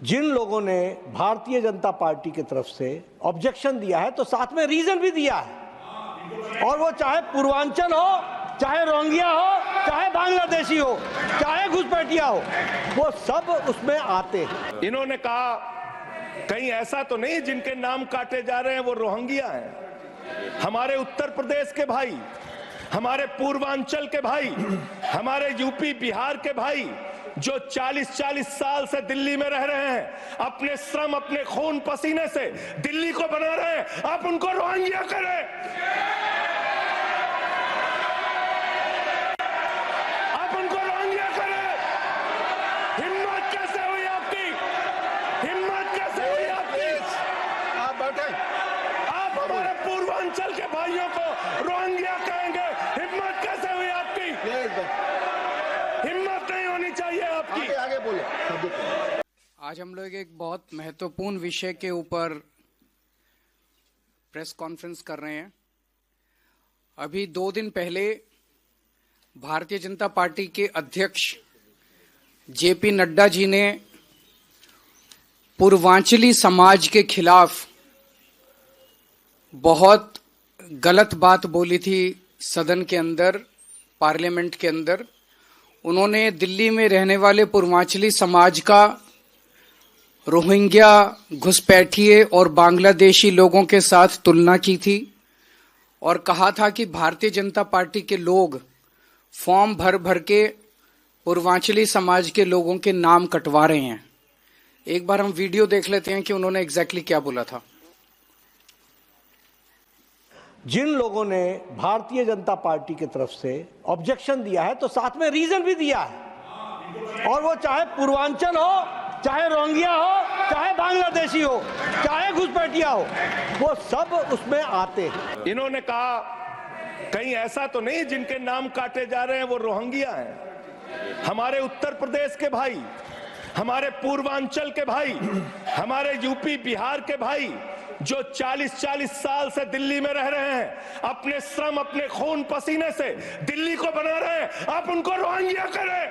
जिन लोगों ने भारतीय जनता पार्टी की तरफ से ऑब्जेक्शन दिया है तो साथ में रीजन भी दिया है, और वो चाहे पूर्वांचल हो, चाहे रोहिंग्या हो, चाहे बांग्लादेशी हो, चाहे घुसपैठिया हो, वो सब उसमें आते हैं। इन्होंने कहा कहीं ऐसा तो नहीं जिनके नाम काटे जा रहे हैं वो रोहिंग्या हैं। हमारे उत्तर प्रदेश के भाई, हमारे पूर्वांचल के भाई, हमारे यूपी बिहार के भाई जो 40-40 साल से दिल्ली में रह रहे हैं, अपने श्रम अपने खून पसीने से दिल्ली को बना रहे हैं, आप उनको रोहिंग्या करें। आप उनको रोहिंग्या करें। हिम्मत कैसे हुई आपकी? हिम्मत कैसे हुई आपकी? आप बैठे, आप हमारे पूर्वांचल के भाइयों को रोहिंग्या कहेंगे? हिम्मत कैसे हुई आपकी? हिम्मत नहीं होनी चाहिए आपकी। आगे बोलो। आज हम लोग एक बहुत महत्वपूर्ण विषय के ऊपर प्रेस कॉन्फ्रेंस कर रहे हैं। अभी 2 दिन पहले भारतीय जनता पार्टी के अध्यक्ष जेपी नड्डा जी ने पूर्वांचली समाज के खिलाफ बहुत गलत बात बोली थी सदन के अंदर, पार्लियामेंट के अंदर। उन्होंने दिल्ली में रहने वाले पूर्वांचली समाज का रोहिंग्या, घुसपैठिए और बांग्लादेशी लोगों के साथ तुलना की थी और कहा था कि भारतीय जनता पार्टी के लोग फॉर्म भर भर के पूर्वांचली समाज के लोगों के नाम कटवा रहे हैं। एक बार हम वीडियो देख लेते हैं कि उन्होंने एग्जैक्टली क्या बोला था। जिन लोगों ने भारतीय जनता पार्टी की तरफ से ऑब्जेक्शन दिया है तो साथ में रीजन भी दिया है, और वो चाहे पूर्वांचल हो, चाहे रोहिंग्या हो, चाहे बांग्लादेशी हो, चाहे घुसपैठिया हो, वो सब उसमें आते हैं। इन्होंने कहा कहीं ऐसा तो नहीं जिनके नाम काटे जा रहे हैं वो रोहिंग्या हैं। हमारे उत्तर प्रदेश के भाई, हमारे पूर्वांचल के भाई, हमारे यूपी बिहार के भाई जो 40-40 साल से दिल्ली में रह रहे हैं, अपने श्रम अपने खून पसीने से दिल्ली को बना रहे हैं, आप उनको रोहिंग्या करें।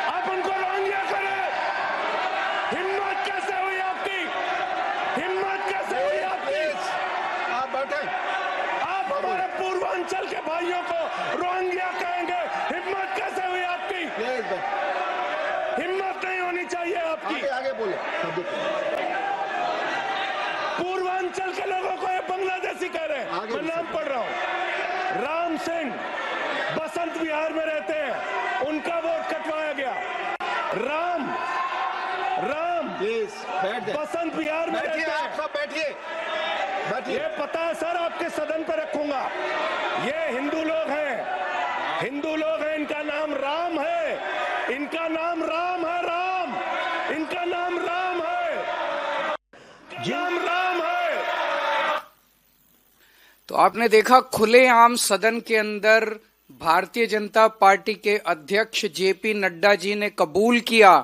आप उनको रोहिंग्या करें। हिम्मत कैसे हुई आपकी? हिम्मत कैसे हुई आपकी? आप बैठे, आप हमारे पूर्वांचल के भाइयों को रोहिंग्या कहेंगे? हिम्मत कैसे हुई आपकी? हिम्मत नहीं होनी चाहिए आपकी। आगे बोलो। पूर्वांचल के लोगों को ये बांग्लादेशी कह रहे हैं। मैं नाम पढ़ रहा हूं। राम सिंह बसंत विहार में रहते हैं, उनका वोट कटवाया गया। राम बसंत विहार में रहते हैं। आप सब बैठिए, बैठिए। ये पता है सर, आपके सदन पे रखूंगा। ये हिंदू लोग हैं, हिंदू लोग हैं। इनका नाम राम है, इनका नाम राम है। राम, इनका नाम राम है, नाम राम है। तो आपने देखा खुलेआम सदन के अंदर भारतीय जनता पार्टी के अध्यक्ष जेपी नड्डा जी ने कबूल किया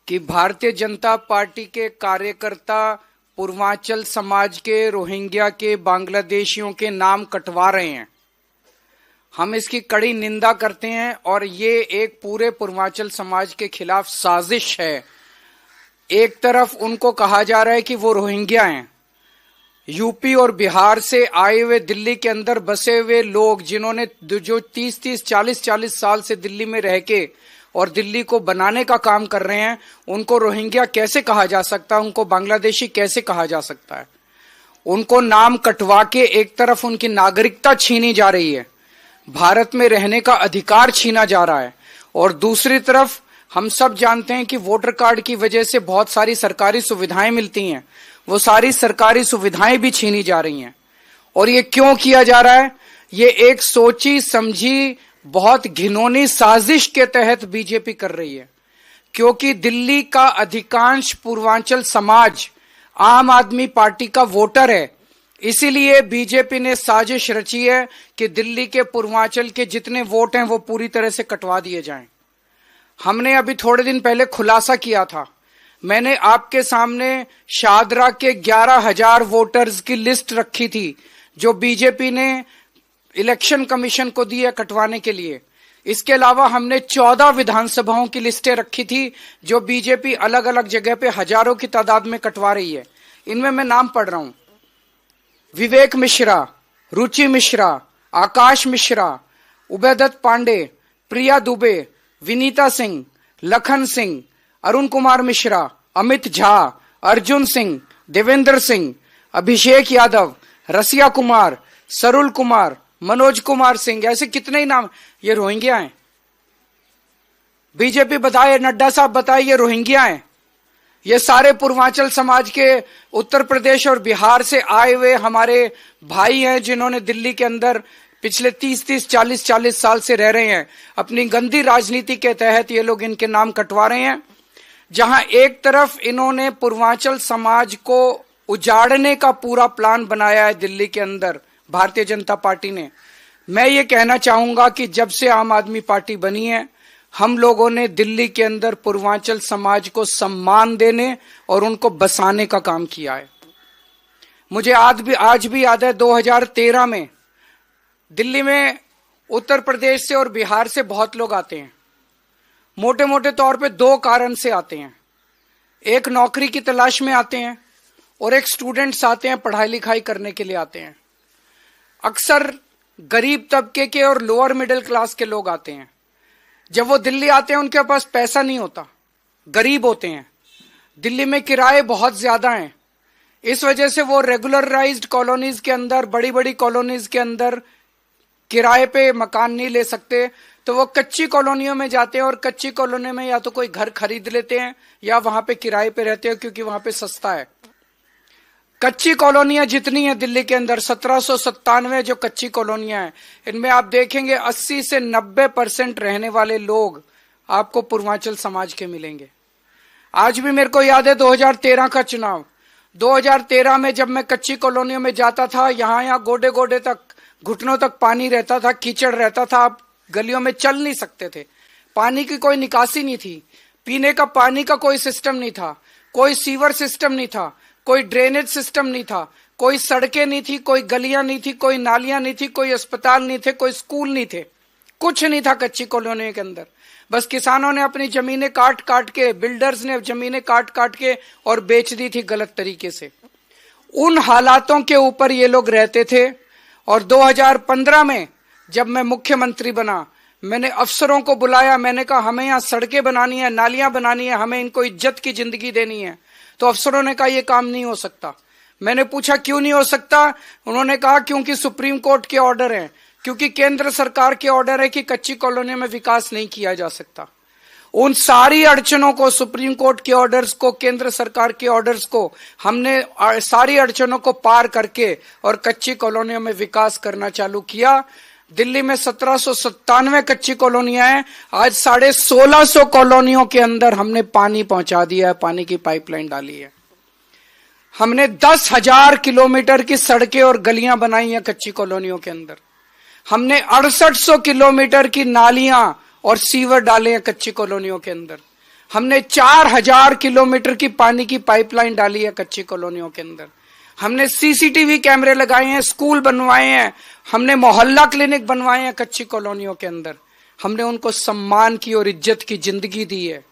कि भारतीय जनता पार्टी के कार्यकर्ता पूर्वांचल समाज के, रोहिंग्या के, बांग्लादेशियों के नाम कटवा रहे हैं। हम इसकी कड़ी निंदा करते हैं और ये एक पूरे पूर्वांचल समाज के खिलाफ साजिश है। एक तरफ उनको कहा जा रहा है कि वो रोहिंग्या हैं, यूपी और बिहार से आए हुए दिल्ली के अंदर बसे हुए लोग जिन्होंने जो 30-30, 40-40 साल से दिल्ली में रह के और दिल्ली को बनाने का काम कर रहे हैं, उनको रोहिंग्या कैसे कहा जा सकता है, उनको बांग्लादेशी कैसे कहा जा सकता है। उनको नाम कटवा के एक तरफ उनकी नागरिकता छीनी जा रही है, भारत में रहने का अधिकार छीना जा रहा है, और दूसरी तरफ हम सब जानते हैं कि वोटर कार्ड की वजह से बहुत सारी सरकारी सुविधाएं मिलती हैं, वो सारी सरकारी सुविधाएं भी छीनी जा रही हैं। और ये क्यों किया जा रहा है? ये एक सोची समझी बहुत घिनौनी साजिश के तहत बीजेपी कर रही है, क्योंकि दिल्ली का अधिकांश पूर्वांचल समाज आम आदमी पार्टी का वोटर है। इसीलिए बीजेपी ने साजिश रची है कि दिल्ली के पूर्वांचल के जितने वोट हैं वो पूरी तरह से कटवा दिए जाएं। हमने अभी थोड़े दिन पहले खुलासा किया था, मैंने आपके सामने शादरा के 11,000 वोटर्स की लिस्ट रखी थी जो बीजेपी ने इलेक्शन कमीशन को दी है कटवाने के लिए। इसके अलावा हमने 14 विधानसभाओं की लिस्टें रखी थी जो बीजेपी अलग अलग जगह पे हजारों की तादाद में कटवा रही है। इनमें मैं नाम पढ़ रहा हूं: विवेक मिश्रा, रुचि मिश्रा, आकाश मिश्रा, उबैदत्त पांडे, प्रिया दुबे, विनीता सिंह, लखन सिंह, अरुण कुमार मिश्रा, अमित झा, अर्जुन सिंह, देवेंद्र सिंह, अभिषेक यादव, रसिया कुमार, सरुल कुमार, मनोज कुमार सिंह, ऐसे कितने ही नाम। ये रोहिंग्या हैं। बीजेपी बताए, नड्डा साहब बताए, ये रोहिंग्या हैं। ये सारे पूर्वांचल समाज के उत्तर प्रदेश और बिहार से आए हुए हमारे भाई हैं, जिन्होंने दिल्ली के अंदर पिछले 30-30, 40-40 साल से रह रहे हैं। अपनी गंदी राजनीति के तहत ये लोग इनके नाम कटवा रहे हैं। जहां एक तरफ इन्होंने पूर्वांचल समाज को उजाड़ने का पूरा प्लान बनाया है दिल्ली के अंदर भारतीय जनता पार्टी ने। मैं ये कहना चाहूंगा कि जब से आम आदमी पार्टी बनी है, हम लोगों ने दिल्ली के अंदर पूर्वांचल समाज को सम्मान देने और उनको बसाने का काम किया है। मुझे आज भी याद है 2013 में दिल्ली में उत्तर प्रदेश से और बिहार से बहुत लोग आते हैं। मोटे मोटे तौर पे 2 कारण से आते हैं। एक नौकरी की तलाश में आते हैं और एक स्टूडेंट्स आते हैं, पढ़ाई लिखाई करने के लिए आते हैं। अक्सर गरीब तबके के और लोअर मिडिल क्लास के लोग आते हैं। जब वो दिल्ली आते हैं उनके पास पैसा नहीं होता, गरीब होते हैं। दिल्ली में किराए बहुत ज्यादा हैं, इस वजह से वो रेगुलराइज्ड कॉलोनीज के अंदर, बड़ी बड़ी कॉलोनीज के अंदर किराए पे मकान नहीं ले सकते, तो वो कच्ची कॉलोनियों में जाते हैं और कच्ची कॉलोनी में या तो कोई घर खरीद लेते हैं या वहां पे किराए पे रहते हैं, क्योंकि वहां पे सस्ता है। कच्ची कॉलोनियां जितनी है दिल्ली के अंदर, 1797 जो कच्ची कॉलोनियां हैं, इनमें आप देखेंगे 80 से 90% रहने वाले लोग आपको पूर्वांचल समाज के मिलेंगे। आज भी मेरे को याद है 2013 का चुनाव। 2013 में जब मैं कच्ची कॉलोनियों में जाता था, यहाँ गोडे गोडे तक, घुटनों तक पानी रहता था, कीचड़ रहता था, आप गलियों में चल नहीं सकते थे। पानी की कोई निकासी नहीं थी, पीने का पानी का कोई सिस्टम नहीं था, कोई सीवर सिस्टम नहीं था, कोई ड्रेनेज सिस्टम नहीं था, कोई सड़कें नहीं थी, कोई गलियां नहीं थी, कोई नालियां नहीं थी, कोई अस्पताल नहीं थे, कोई स्कूल नहीं थे, कुछ नहीं था कच्ची कॉलोनी के अंदर। बस किसानों ने अपनी जमीनें काट काट के, बिल्डर्स ने जमीनें काट काट के और बेच दी थी गलत तरीके से। उन हालातों के ऊपर ये लोग रहते थे। और 2015 में जब मैं मुख्यमंत्री बना, मैंने अफसरों को बुलाया, मैंने कहा हमें यहाँ सड़कें बनानी है, नालियां बनानी है, हमें इनको इज्जत की जिंदगी देनी है। तो अफसरों ने कहा ये काम नहीं हो सकता। मैंने पूछा क्यों नहीं हो सकता? उन्होंने कहा क्योंकि सुप्रीम कोर्ट के ऑर्डर हैं, क्योंकि केंद्र सरकार के ऑर्डर है कि कच्ची कॉलोनी में विकास नहीं किया जा सकता। उन सारी अड़चनों को, सुप्रीम कोर्ट के ऑर्डर्स को, केंद्र सरकार के ऑर्डर्स को, हमने सारी अड़चनों को पार करके और कच्ची कॉलोनियों में विकास करना चालू किया। दिल्ली में 1797 कच्ची कॉलोनियां हैं, आज 1650 कॉलोनियों के अंदर हमने पानी पहुंचा दिया है, पानी की पाइपलाइन डाली है। हमने 10,000 किलोमीटर की सड़कें और गलियां बनाई हैं कच्ची कॉलोनियों के अंदर। हमने 6800 किलोमीटर की नालियां और सीवर डाले हैं कच्ची कॉलोनियों के अंदर। हमने 4000 किलोमीटर की पानी की पाइपलाइन डाली है कच्ची कॉलोनियों के अंदर। हमने सीसीटीवी कैमरे लगाए हैं, स्कूल बनवाए हैं, हमने मोहल्ला क्लिनिक बनवाए हैं कच्ची कॉलोनियों के अंदर। हमने उनको सम्मान की और इज्जत की जिंदगी दी है।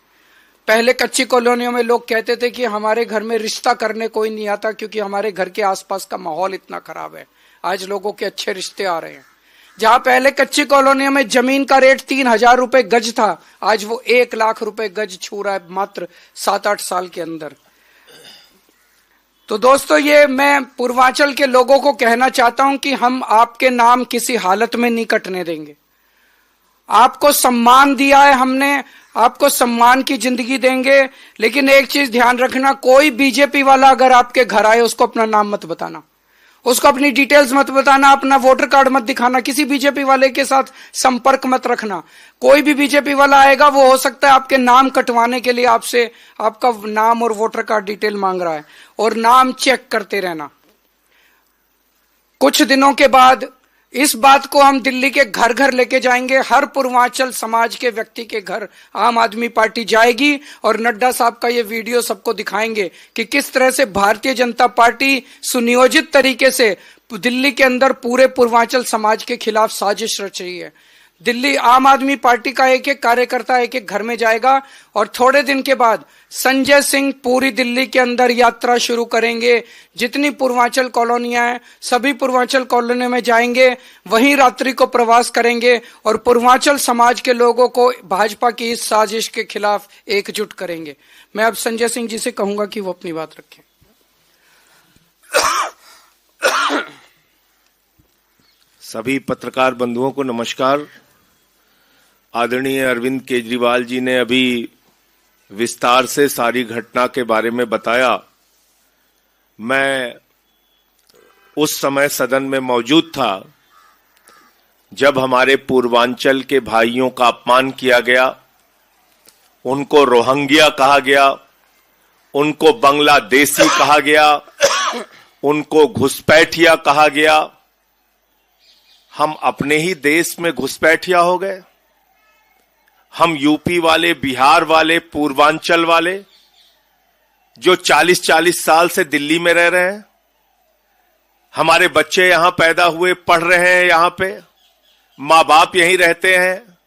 पहले कच्ची कॉलोनियों में लोग कहते थे कि हमारे घर में रिश्ता करने कोई नहीं आता क्योंकि हमारे घर के आसपास का माहौल इतना खराब है। आज लोगों के अच्छे रिश्ते आ रहे हैं। जहां पहले कच्ची कॉलोनियों में जमीन का रेट 3000 रुपए गज था, आज वो 1 लाख रुपए गज छू रहा है मात्र 7-8 साल के अंदर। तो दोस्तों, ये मैं पूर्वांचल के लोगों को कहना चाहता हूं कि हम आपके नाम किसी हालत में नहीं कटने देंगे। आपको सम्मान दिया है हमने, आपको सम्मान की जिंदगी देंगे। लेकिन एक चीज ध्यान रखना, कोई बीजेपी वाला अगर आपके घर आए उसको अपना नाम मत बताना, उसको अपनी डिटेल्स मत बताना, अपना वोटर कार्ड मत दिखाना, किसी बीजेपी वाले के साथ संपर्क मत रखना। कोई भी बीजेपी वाला आएगा, वो हो सकता है आपके नाम कटवाने के लिए आपसे आपका नाम और वोटर कार्ड डिटेल मांग रहा है, और नाम चेक करते रहना। कुछ दिनों के बाद इस बात को हम दिल्ली के घर घर लेके जाएंगे। हर पूर्वांचल समाज के व्यक्ति के घर आम आदमी पार्टी जाएगी और नड्डा साहब का ये वीडियो सबको दिखाएंगे कि किस तरह से भारतीय जनता पार्टी सुनियोजित तरीके से दिल्ली के अंदर पूरे पूर्वांचल समाज के खिलाफ साजिश रच रही है। दिल्ली आम आदमी पार्टी का एक एक कार्यकर्ता एक एक घर में जाएगा और थोड़े दिन के बाद संजय सिंह पूरी दिल्ली के अंदर यात्रा शुरू करेंगे। जितनी पूर्वांचल कॉलोनियां हैं सभी पूर्वांचल कॉलोनी में जाएंगे, वहीं रात्रि को प्रवास करेंगे और पूर्वांचल समाज के लोगों को भाजपा की इस साजिश के खिलाफ एकजुट करेंगे। मैं अब संजय सिंह जी से कहूंगा कि वो अपनी बात रखें। सभी पत्रकार बंधुओं को नमस्कार। आदरणीय अरविंद केजरीवाल जी ने अभी विस्तार से सारी घटना के बारे में बताया। मैं उस समय सदन में मौजूद था जब हमारे पूर्वांचल के भाइयों का अपमान किया गया, उनको रोहंग्या कहा गया, उनको बांग्लादेशी कहा गया, उनको घुसपैठिया कहा गया। हम अपने ही देश में घुसपैठिया हो गए। हम यूपी वाले, बिहार वाले, पूर्वांचल वाले जो 40-40 साल से दिल्ली में रह रहे हैं, हमारे बच्चे यहां पैदा हुए, पढ़ रहे हैं यहां पे, मां बाप यहीं रहते हैं,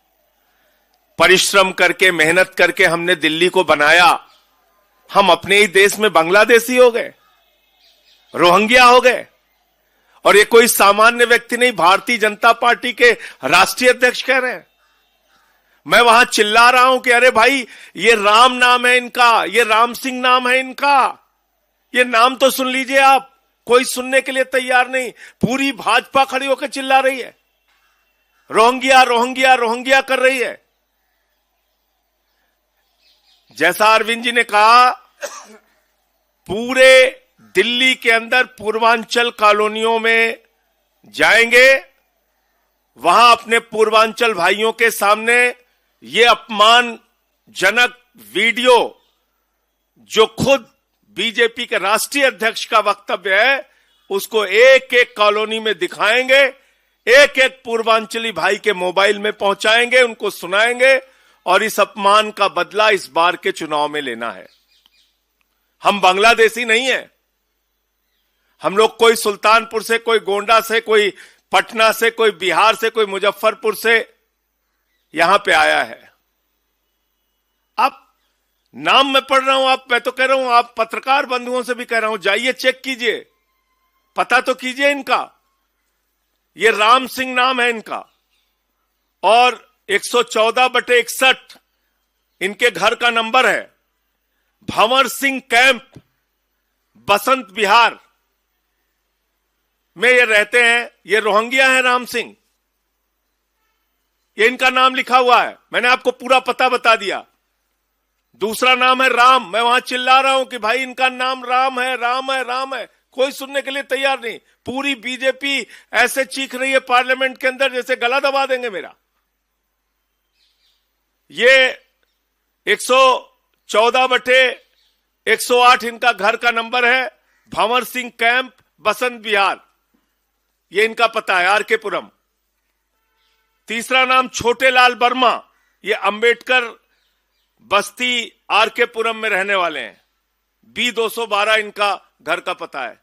परिश्रम करके मेहनत करके हमने दिल्ली को बनाया। हम अपने ही देश में बांग्लादेशी हो गए, रोहंग्या हो गए। और ये कोई सामान्य व्यक्ति नहीं, भारतीय जनता पार्टी के राष्ट्रीय अध्यक्ष कह रहे हैं। मैं वहां चिल्ला रहा हूं कि अरे भाई, ये राम नाम है इनका, ये राम सिंह नाम है इनका, ये नाम तो सुन लीजिए आप। कोई सुनने के लिए तैयार नहीं। पूरी भाजपा खड़ी होकर चिल्ला रही है, रोहंग्या रोहंग्या रोहंग्या कर रही है। जैसा अरविंद जी ने कहा, पूरे दिल्ली के अंदर पूर्वांचल कॉलोनियों में जाएंगे, वहां अपने पूर्वांचल भाइयों के सामने ये अपमानजनक वीडियो जो खुद बीजेपी के राष्ट्रीय अध्यक्ष का वक्तव्य है, उसको एक एक कॉलोनी में दिखाएंगे, एक एक पूर्वांचली भाई के मोबाइल में पहुंचाएंगे, उनको सुनाएंगे और इस अपमान का बदला इस बार के चुनाव में लेना है। हम बांग्लादेशी नहीं है। हम लोग कोई सुल्तानपुर से, कोई गोंडा से, कोई पटना से, कोई बिहार से, कोई मुजफ्फरपुर से यहां पे आया है। आप नाम मैं पढ़ रहा हूं, मैं तो कह रहा हूं, आप पत्रकार बंधुओं से भी कह रहा हूं, जाइए चेक कीजिए, पता तो कीजिए इनका। ये राम सिंह नाम है इनका और 114/61 इनके घर का नंबर है। भंवर सिंह कैंप, बसंत विहार में ये रहते हैं। ये रोहंग्या है राम सिंह, ये इनका नाम लिखा हुआ है। मैंने आपको पूरा पता बता दिया। दूसरा नाम है राम। मैं वहां चिल्ला रहा हूं कि भाई इनका नाम राम है, राम है, राम है। कोई सुनने के लिए तैयार नहीं। पूरी बीजेपी ऐसे चीख रही है पार्लियामेंट के अंदर जैसे गला दबा देंगे मेरा। ये 114/108 इनका घर का नंबर है। भंवर सिंह कैंप, बसंत विहार, ये इनका पता है, आरकेपुरम। तीसरा नाम छोटे लाल वर्मा, ये अंबेडकर बस्ती आरकेपुरम में रहने वाले हैं। B212 इनका घर का पता है।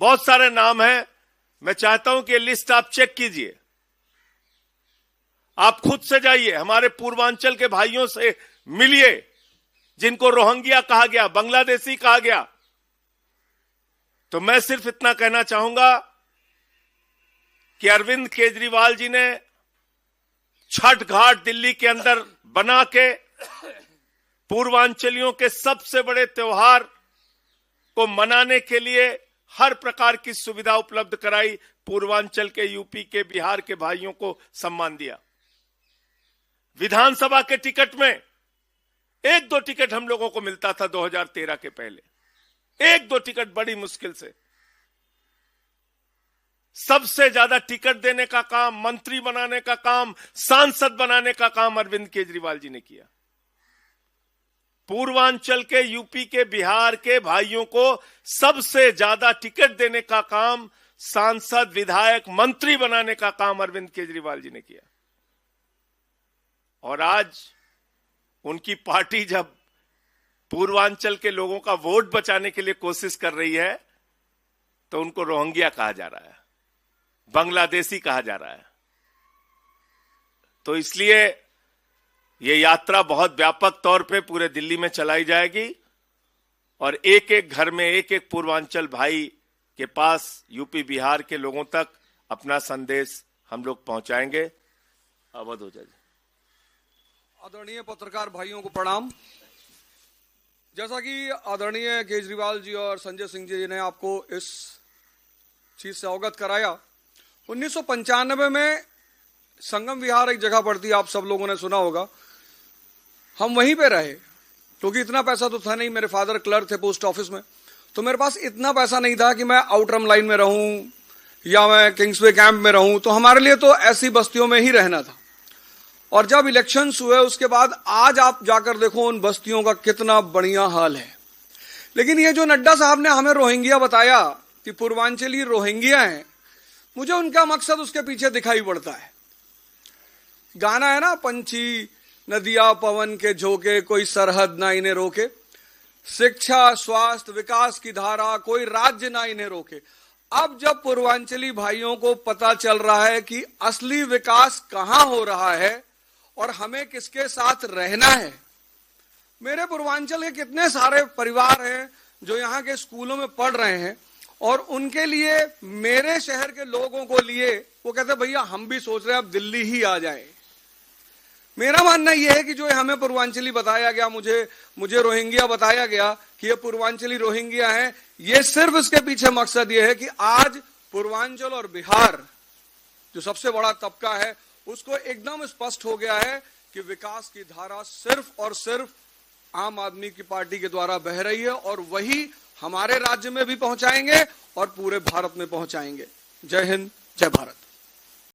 बहुत सारे नाम हैं। मैं चाहता हूं कि ये लिस्ट आप चेक कीजिए। आप खुद से जाइए, हमारे पूर्वांचल के भाइयों से मिलिए जिनको रोहंग्या कहा गया, बांग्लादेशी कहा गया। तो मैं सिर्फ इतना कहना चाहूंगा कि अरविंद केजरीवाल जी ने छठ घाट दिल्ली के अंदर बना के पूर्वांचलियों के सबसे बड़े त्योहार को मनाने के लिए हर प्रकार की सुविधा उपलब्ध कराई। पूर्वांचल के, यूपी के, बिहार के भाइयों को सम्मान दिया। विधानसभा के टिकट में 1-2 टिकट हम लोगों को मिलता था 2013 के पहले, 1-2 टिकट बड़ी मुश्किल से। सबसे ज्यादा टिकट देने का काम, मंत्री बनाने का काम, सांसद बनाने का काम अरविंद केजरीवाल जी ने किया। पूर्वांचल के, यूपी के, बिहार के भाइयों को सबसे ज्यादा टिकट देने का काम, सांसद, विधायक, मंत्री बनाने का काम अरविंद केजरीवाल जी ने किया। और आज उनकी पार्टी जब पूर्वांचल के लोगों का वोट बचाने के लिए कोशिश कर रही है तो उनको रोहंग्या कहा जा रहा है, बांग्लादेशी कहा जा रहा है। तो इसलिए ये यात्रा बहुत व्यापक तौर पे पूरे दिल्ली में चलाई जाएगी और एक एक घर में एक एक पूर्वांचल भाई के पास यूपी बिहार के लोगों तक अपना संदेश हम लोग पहुंचाएंगे। अवध हो जाए। आदरणीय पत्रकार भाइयों को प्रणाम। जैसा कि आदरणीय केजरीवाल जी और संजय सिंह जी ने आपको इस चीज से अवगत कराया, 1995 में संगम विहार एक जगह पड़ती, आप सब लोगों ने सुना होगा, हम वहीं पे रहे क्योंकि इतना पैसा तो था नहीं। मेरे फादर क्लर्क थे पोस्ट ऑफिस में, तो मेरे पास इतना पैसा नहीं था कि मैं आउटरम लाइन में रहूं या मैं किंग्सवे कैंप में रहूं, तो हमारे लिए तो ऐसी बस्तियों में ही रहना था। और जब इलेक्शंस हुए उसके बाद आज आप जाकर देखो उन बस्तियों का कितना बढ़िया हाल है। लेकिन ये जो नड्डा साहब ने हमें रोहिंग्या बताया कि पूर्वांचली रोहिंग्या हैं, मुझे उनका मकसद उसके पीछे दिखाई पड़ता है। गाना है ना, पंछी नदिया पवन के झोंके, कोई सरहद ना इन्हें रोके, शिक्षा स्वास्थ्य विकास की धारा, कोई राज्य ना इन्हें रोके। अब जब पूर्वांचली भाइयों को पता चल रहा है कि असली विकास कहां हो रहा है और हमें किसके साथ रहना है। मेरे पूर्वांचल के कितने सारे परिवार हैं जो यहाँ के स्कूलों में पढ़ रहे हैं और उनके लिए, मेरे शहर के लोगों को लिए, वो कहते भैया हम भी सोच रहे हैं अब दिल्ली ही आ जाए। मेरा मानना यह है कि जो हमें पूर्वांचली बताया गया, मुझे रोहिंग्या बताया गया कि ये पूर्वांचली रोहिंग्या है, ये सिर्फ इसके पीछे मकसद ये है कि आज पूर्वांचल और बिहार जो सबसे बड़ा तबका है उसको एकदम स्पष्ट हो गया है कि विकास की धारा सिर्फ और सिर्फ आम आदमी की पार्टी के द्वारा बह रही है और वही हमारे राज्य में भी पहुंचाएंगे और पूरे भारत में पहुंचाएंगे। जय हिंद, जय भारत।